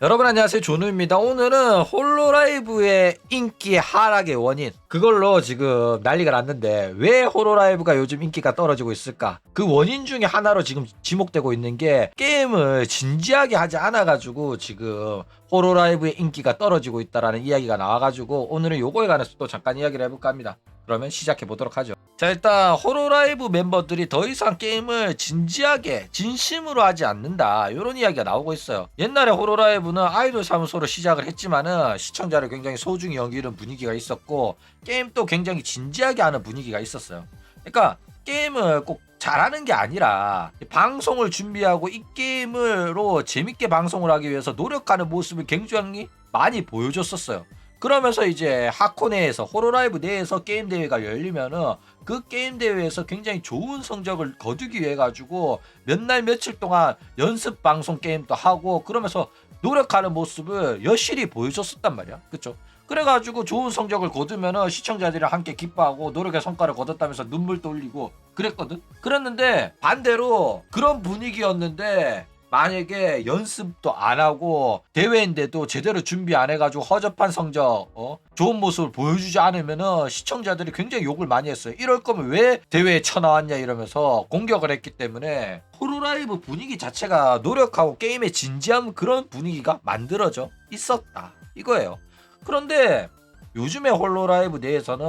여러분 안녕하세요, 조누입니다. 오늘은 홀로라이브의 인기 하락의 원인, 그걸로 지금 난리가 났는데 왜 홀로라이브가 요즘 인기가 떨어지고 있을까, 그 원인 중에 하나로 지금 지목되고 있는 게 게임을 진지하게 하지 않아 가지고 지금 홀로라이브의 인기가 떨어지고 있다라는 이야기가 나와가지고 오늘은 요거에 관해서 또 잠깐 이야기를 해볼까 합니다. 그러면 시작해 보도록 하죠. 자, 일단 홀로라이브 멤버들이 더 이상 게임을 진지하게 진심으로 하지 않는다, 이런 이야기가 나오고 있어요. 옛날에 홀로라이브는 아이돌 사무소로 시작을 했지만은 시청자를 굉장히 소중히 여기는 분위기가 있었고 게임도 굉장히 진지하게 하는 분위기가 있었어요. 그러니까 게임을 꼭 잘하는 게 아니라 방송을 준비하고 이 게임으로 재밌게 방송을 하기 위해서 노력하는 모습을 굉장히 많이 보여줬었어요. 그러면서 이제 하코네에서 홀로라이브 내에서 게임 대회가 열리면은 그 게임 대회에서 굉장히 좋은 성적을 거두기 위해 가지고 몇 날 며칠 동안 연습 방송 게임도 하고 그러면서 노력하는 모습을 여실히 보여줬었단 말이야. 그쵸? 그래가지고 좋은 성적을 거두면은 시청자들이랑 함께 기뻐하고 노력의 성과를 거뒀다면서 눈물도 흘리고 그랬거든. 그랬는데 반대로 그런 분위기였는데 만약에 연습도 안 하고 대회인데도 제대로 준비 안 해가지고 허접한 성적, 좋은 모습을 보여주지 않으면은 시청자들이 굉장히 욕을 많이 했어요. 이럴 거면 왜 대회에 쳐나왔냐 이러면서 공격을 했기 때문에 홀로라이브 분위기 자체가 노력하고 게임에 진지한 그런 분위기가 만들어져 있었다 이거예요. 그런데 요즘에 홀로라이브 내에서는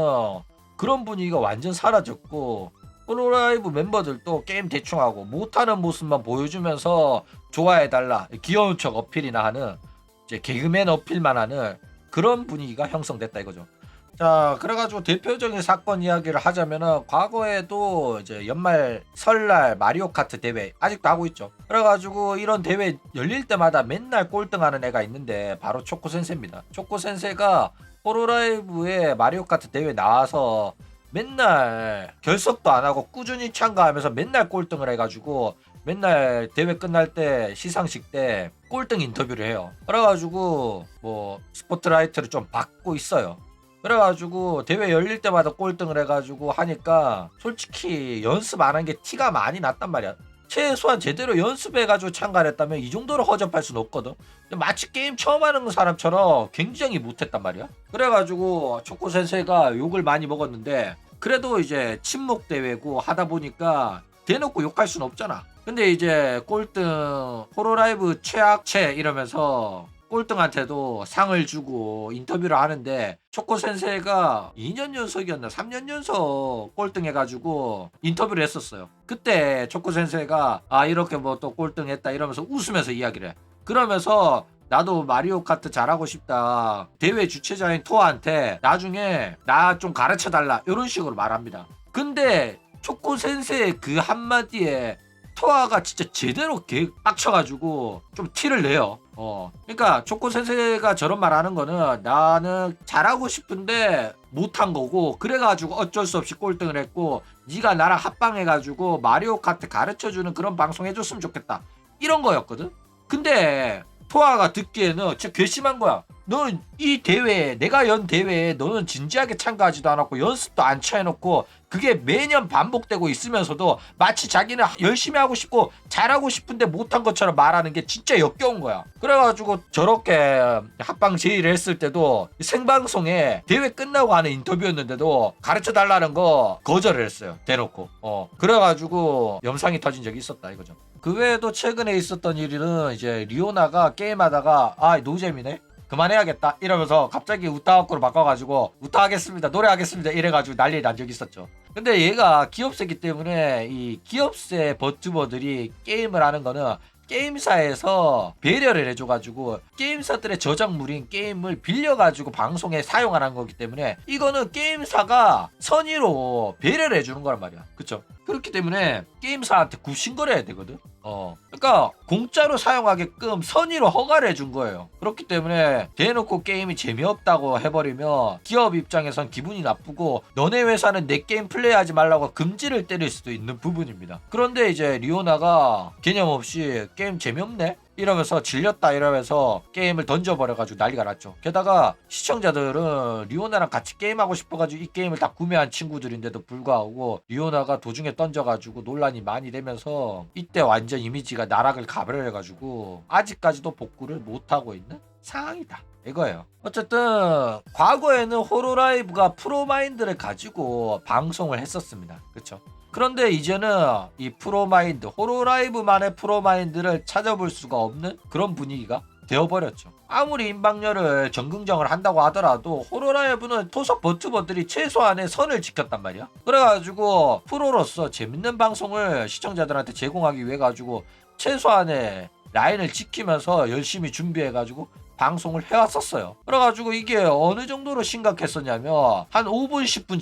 그런 분위기가 완전 사라졌고 홀로라이브 멤버들도 게임 대충 하고 못하는 모습만 보여주면서 좋아해달라, 귀여운 척 어필이나 하는, 이제 개그맨 어필만 하는 그런 분위기가 형성됐다 이거죠. 자, 그래가지고 대표적인 사건 이야기를 하자면은 과거에도 이제 연말 설날 마리오 카트 대회 아직도 하고 있죠. 그래가지고 이런 대회 열릴 때마다 맨날 꼴등하는 애가 있는데 바로 초코 센세입니다. 초코 센세가 홀로라이브에 마리오 카트 대회 나와서 맨날 결석도 안 하고 꾸준히 참가하면서 맨날 꼴등을 해가지고 맨날 대회 끝날 때 시상식 때 꼴등 인터뷰를 해요. 그래가지고 뭐 스포트라이트를 좀 받고 있어요. 그래가지고 대회 열릴 때마다 꼴등을 해가지고 하니까 솔직히 연습 안 한 게 티가 많이 났단 말이야. 최소한 제대로 연습해가지고 참가를 했다면 이 정도로 허접할 수는 없거든. 마치 게임 처음 하는 사람처럼 굉장히 못했단 말이야. 그래가지고 초코 센세가 욕을 많이 먹었는데 그래도 이제 친목 대회고 하다 보니까 대놓고 욕할 수는 없잖아. 근데 이제 꼴등 홀로라이브 최악체 이러면서 꼴등한테도 상을 주고 인터뷰를 하는데 초코 센세가 2년 연속이었나 3년 연속 꼴등해가지고 인터뷰를 했었어요. 그때 초코 센세가 아 이렇게 뭐 또 꼴등했다 이러면서 웃으면서 이야기를 해. 그러면서 나도 마리오 카트 잘하고 싶다, 대회 주최자인 토아한테 나중에 나 좀 가르쳐 달라 이런 식으로 말합니다. 근데 초코 센세의 그 한마디에 토아가 진짜 제대로 빡쳐가지고 좀 티를 내요. 그러니까 초코 센세가 저런 말 하는 거는 나는 잘하고 싶은데 못한 거고 그래가지고 어쩔 수 없이 꼴등을 했고 네가 나랑 합방해가지고 마리오 카트 가르쳐주는 그런 방송 해줬으면 좋겠다 이런 거였거든. 근데 토아가 듣기에는 진짜 괘씸한 거야. 너는 이 대회에, 내가 연 대회에 너는 진지하게 참가하지도 않았고 연습도 안 쳐놓고 그게 매년 반복되고 있으면서도 마치 자기는 열심히 하고 싶고 잘하고 싶은데 못한 것처럼 말하는 게 진짜 역겨운 거야. 그래가지고 저렇게 합방 제의를 했을 때도 생방송에 대회 끝나고 하는 인터뷰였는데도 가르쳐 달라는 거 거절을 했어요, 대놓고. 그래가지고 영상이 터진 적이 있었다 이거죠. 그 외에도 최근에 있었던 일은 이제 리오나가 게임하다가 아 노잼이네 그만해야겠다 이러면서 갑자기 우타학구로 바꿔가지고 우타하겠습니다 노래하겠습니다 이래가지고 난리 난 적이 있었죠. 근데 얘가 기업세기 때문에 이 기업세 버튜버들이 게임을 하는 거는 게임사에서 배려를 해줘가지고 게임사들의 저작물인 게임을 빌려가지고 방송에 사용하는 거기 때문에 이거는 게임사가 선의로 배려를 해주는 거란 말이야. 그쵸? 그렇기 때문에 게임사한테 굽신거려야 되거든. 그러니까 공짜로 사용하게끔 선의로 허가를 해준 거예요. 그렇기 때문에 대놓고 게임이 재미없다고 해버리면 기업 입장에선 기분이 나쁘고 너네 회사는 내 게임 플레이하지 말라고 금지를 때릴 수도 있는 부분입니다. 그런데 이제 리오나가 개념 없이 게임 재미없네? 이러면서 질렸다 이러면서 게임을 던져버려가지고 난리가 났죠. 게다가 시청자들은 리오나랑 같이 게임하고 싶어가지고 이 게임을 다 구매한 친구들인데도 불구하고 리오나가 도중에 던져가지고 논란이 많이 되면서 이때 완전 이미지가 나락을 가버려가지고 아직까지도 복구를 못하고 있는 상황이다 이거예요. 어쨌든 과거에는 호로라이브가 프로마인드를 가지고 방송을 했었습니다. 그쵸? 그런데 이제는 이 프로마인드, 호로라이브만의 프로마인드를 찾아볼 수가 없는 그런 분위기가 되어버렸죠. 아무리 임박료를 정긍정을 한다고 하더라도 호로라이브는 토속 버튜버들이 최소한의 선을 지켰단 말이야. 그래가지고 프로로서 재밌는 방송을 시청자들한테 제공하기 위해 가지고 최소한의 라인을 지키면서 열심히 준비해가지고 방송을 해왔었어요. 그래가지고 이게 어느 정도로 심각했었냐면 한 5분 10분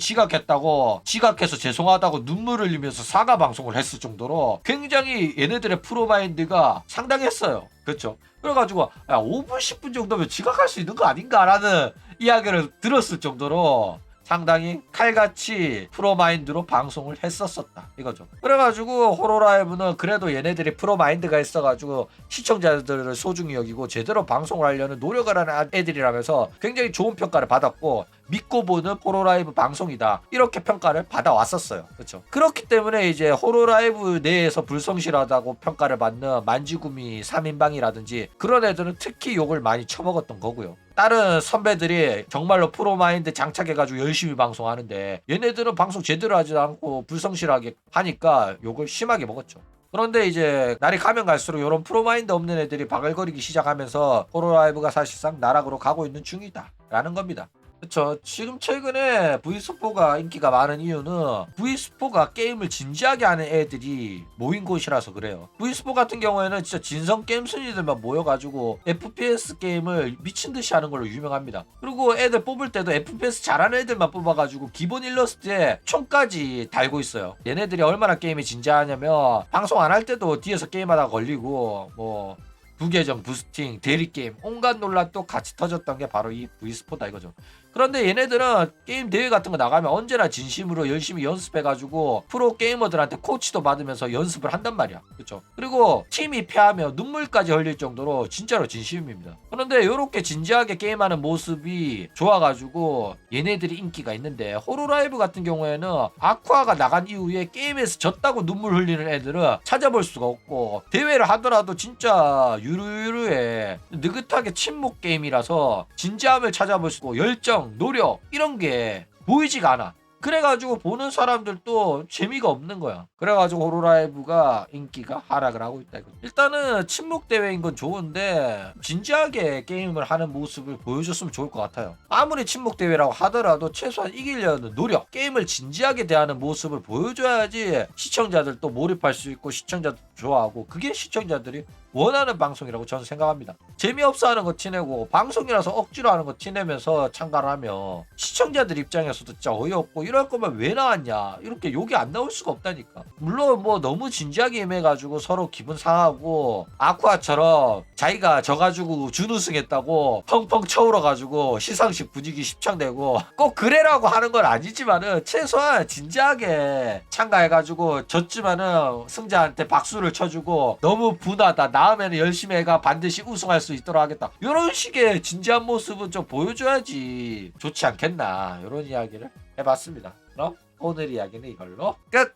지각해서 죄송하다고 눈물을 흘리면서 사과 방송을 했을 정도로 굉장히 얘네들의 프로마인드가 상당했어요. 그렇죠? 그래가지고 야 5분 10분 정도면 지각할 수 있는 거 아닌가라는 이야기를 들었을 정도로 상당히 칼같이 프로마인드로 방송을 했었다 이거죠. 그래가지고 호로라이브는 그래도 얘네들이 프로마인드가 있어가지고 시청자들을 소중히 여기고 제대로 방송을 하려는 노력을 하는 애들이라면서 굉장히 좋은 평가를 받았고 믿고 보는 호로라이브 방송이다 이렇게 평가를 받아왔었어요. 그렇죠. 그렇기 때문에 이제 호로라이브 내에서 불성실하다고 평가를 받는 만지구미 3인방이라든지 그런 애들은 특히 욕을 많이 처먹었던 거고요. 다른 선배들이 정말로 프로마인드 장착해가지고 열심히 방송하는데 얘네들은 방송 제대로 하지 않고 불성실하게 하니까 욕을 심하게 먹었죠. 그런데 이제 날이 가면 갈수록 이런 프로마인드 없는 애들이 바글거리기 시작하면서 호로라이브가 사실상 나락으로 가고 있는 중이다 라는 겁니다. 그쵸. 지금 최근에 V스포가 인기가 많은 이유는 V스포가 게임을 진지하게 하는 애들이 모인 곳이라서 그래요. V스포 같은 경우에는 진짜 진성 게임 순위들만 모여가지고 FPS 게임을 미친듯이 하는 걸로 유명합니다. 그리고 애들 뽑을 때도 FPS 잘하는 애들만 뽑아가지고 기본 일러스트에 총까지 달고 있어요. 얘네들이 얼마나 게임이 진지하냐면 방송 안 할 때도 뒤에서 게임하다가 걸리고 뭐 부계정, 부스팅, 대리게임 온갖 논란도 같이 터졌던 게 바로 이 V스포다 이거죠. 그런데 얘네들은 게임 대회 같은 거 나가면 언제나 진심으로 열심히 연습해가지고 프로 게이머들한테 코치도 받으면서 연습을 한단 말이야. 그쵸? 그리고 팀이 패하면 눈물까지 흘릴 정도로 진짜로 진심입니다. 그런데 이렇게 진지하게 게임하는 모습이 좋아가지고 얘네들이 인기가 있는데 호로라이브 같은 경우에는 아쿠아가 나간 이후에 게임에서 졌다고 눈물 흘리는 애들은 찾아볼 수가 없고 대회를 하더라도 진짜 유루유루해 느긋하게 침묵 게임이라서 진지함을 찾아볼 수 있고 열정 노력 이런 게 보이지가 않아. 그래가지고 보는 사람들도 재미가 없는 거야. 그래가지고 호로라이브가 인기가 하락을 하고 있다. 일단은 침묵 대회인 건 좋은데 진지하게 게임을 하는 모습을 보여줬으면 좋을 것 같아요. 아무리 침묵 대회라고 하더라도 최소한 이기려는 노력, 게임을 진지하게 대하는 모습을 보여줘야지 시청자들도 몰입할 수 있고 시청자도 좋아하고 그게 시청자들이 원하는 방송이라고 저는 생각합니다. 재미없어 하는 거 티내고 방송이라서 억지로 하는 거 티내면서 참가를 하면 시청자들 입장에서도 진짜 어이없고 이럴 거면 왜 나왔냐 이렇게 욕이 안 나올 수가 없다니까. 물론 뭐 너무 진지하게 임해가지고 서로 기분 상하고 아쿠아처럼 자기가 져가지고 준우승했다고 펑펑 쳐울어가지고 시상식 분위기 십창되고 꼭 그래라고 하는 건 아니지만은 최소한 진지하게 참가해가지고 졌지만은 승자한테 박수를 쳐주고 너무 분하다 다음에는 열심히 해가 반드시 우승할 수 있도록 하겠다 이런 식의 진지한 모습은 좀 보여줘야지 좋지 않겠나 이런 이야기를 해봤습니다. 그럼 오늘 이야기는 이걸로 끝.